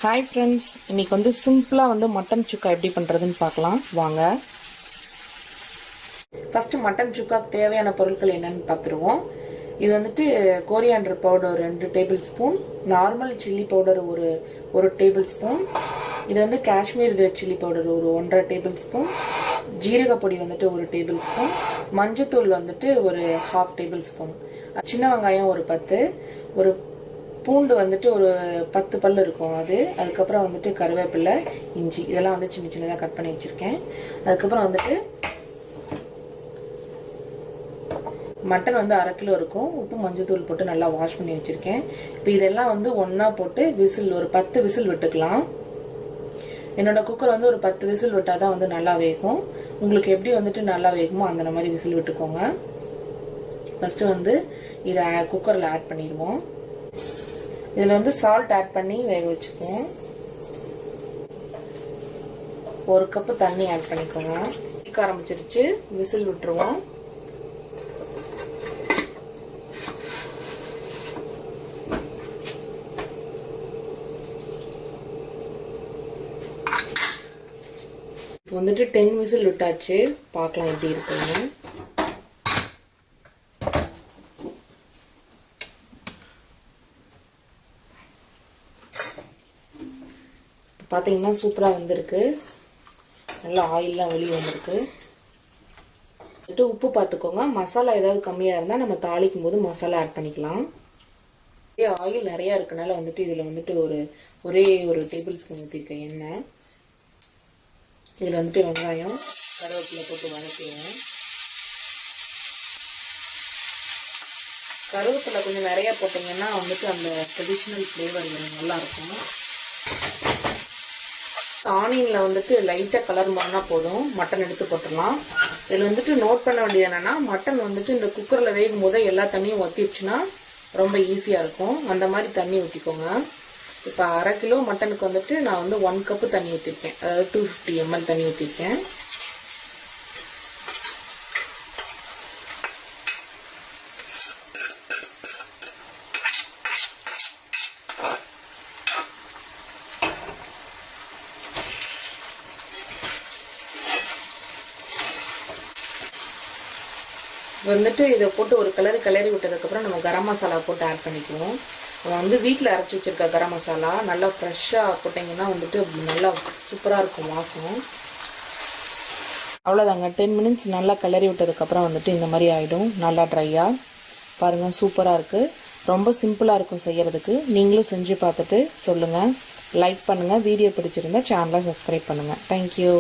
Hi friends, இன்றைக்கி வந்து சிம்பிளாக வந்து மட்டன் சுக்கா எப்படி பண்ணுறதுன்னு பார்க்கலாம் வாங்க. ஃபஸ்ட்டு மட்டன் சுக்காக்கு தேவையான பொருட்கள் என்னென்னு பார்த்துருவோம். இது வந்துட்டு coriander powder 2 table spoon, normal chilli powder ஒரு டேபிள் ஸ்பூன், இது வந்து காஷ்மீர் ரெட் சில்லி பவுடர் ஒரு 1.5 டேபிள் ஸ்பூன், ஜீரகப்பொடி வந்துட்டு 1 டேபிள் ஸ்பூன், மஞ்சத்தூள் வந்துட்டு ஒரு 1/2 டேபிள் ஸ்பூன், சின்ன வெங்காயம் ஒரு 10, ஒரு பூண்டு வந்துட்டு ஒரு 10 பல் இருக்கும் அதுக்கப்புறம் வந்துட்டு கருவேப்பிலை, இஞ்சி இதெல்லாம் வந்து சின்ன சின்னதாக கட் பண்ணி வச்சுருக்கேன். அதுக்கப்புறம் வந்துட்டு மட்டன் வந்து 1/2 கிலோ இருக்கும். உப்பு மஞ்சத்தூள் போட்டு நல்லா வாஷ் பண்ணி வச்சுருக்கேன். இப்போ இதெல்லாம் வந்து ஒன்றா போட்டு ஒரு 10 விசில் விட்டுக்கலாம். என்னோட குக்கர் வந்து ஒரு 10 விசில் விட்டால் தான் வந்து நல்லா வேகும். உங்களுக்கு எப்படி வந்துட்டு நல்லா வேகுமோ அந்த மாதிரி விசில் விட்டுக்கோங்க. ஃபஸ்ட்டு வந்து இதை குக்கரில் ஆட் பண்ணிடுவோம். இதில் வந்து சால்ட் ஆட் பண்ணி வேக வச்சுக்குவோம். 1 கப்பு தண்ணி ஆட் பண்ணிக்கோங்க. திக்க ஆரம்பிச்சிருச்சு, விசில் விட்டுருவோம். இப்போ வந்துட்டு 10 விசில் விட்டாச்சு, பார்க்கலாம் எப்படி இருக்குன்னு. பார்த்தீங்கன்னா சூப்பராக வந்திருக்கு, நல்லா ஆயிலெலாம் வெளியே வந்திருக்கு. உப்பு பார்த்துக்கோங்க. மசாலா ஏதாவது கம்மியாக இருந்தால் நம்ம தாளிக்கும் போது மசாலா ஆட் பண்ணிக்கலாம். ஆயில் நிறையா இருக்கனால வந்துட்டு இதில் வந்துட்டு ஒரே ஒரு டேபிள் ஸ்பூன் ஊற்றிருக்கேன் எண்ணெய். இதில் வந்துட்டு வெங்காயம் கருவேப்பிலை போட்டு வதக்குவேன். கருவேப்பிலை கொஞ்சம் நிறையா போட்டிங்கன்னா வந்துட்டு அந்த ட்ரெடிஷ்னல் ஃப்ளேவர் நல்லாயிருக்கும். ஆனியனில் வந்துட்டு லைட்டாக கலர் மாறினா போதும், மட்டன் எடுத்து போட்டுடலாம். இதில் வந்துட்டு நோட் பண்ண வேண்டியது என்னென்னா, மட்டன் வந்துட்டு இந்த குக்கரில் வேகும் போதே எல்லா தண்ணியும் ஊற்றிடுச்சுன்னா ரொம்ப ஈஸியாக இருக்கும். அந்த மாதிரி தண்ணி ஊற்றிக்கோங்க. இப்போ 1/2 கிலோ மட்டனுக்கு வந்துட்டு நான் வந்து 1 கப்பு தண்ணி ஊற்றிருக்கேன், அதாவது 250 ml தண்ணி ஊற்றிருக்கேன். வந்துட்டு இதை போட்டு ஒரு கிளறி விட்டதுக்கப்புறம் நம்ம கரம் மசாலா போட்டு ஆட் பண்ணிக்குவோம். நம்ம வந்து வீட்டில் அரைச்சி வச்சுருக்க கரம் மசாலா நல்லா ஃப்ரெஷ்ஷாக போட்டிங்கன்னா வந்துட்டு நல்லா சூப்பராக இருக்கும் வாசம். அவ்வளோதாங்க, 10 மினிட்ஸ் நல்லா கிளறி விட்டதுக்கப்புறம் வந்துட்டு இந்த மாதிரி ஆகிடும், நல்லா ட்ரையாக. பாருங்கள், சூப்பராக இருக்குது. ரொம்ப சிம்பிளாக இருக்கும் செய்கிறதுக்கு. நீங்களும் செஞ்சு பார்த்துட்டு சொல்லுங்கள். லைக் பண்ணுங்கள். வீடியோ பிடிச்சிருந்தா சேனலை சப்ஸ்கிரைப் பண்ணுங்கள். தேங்க்யூ.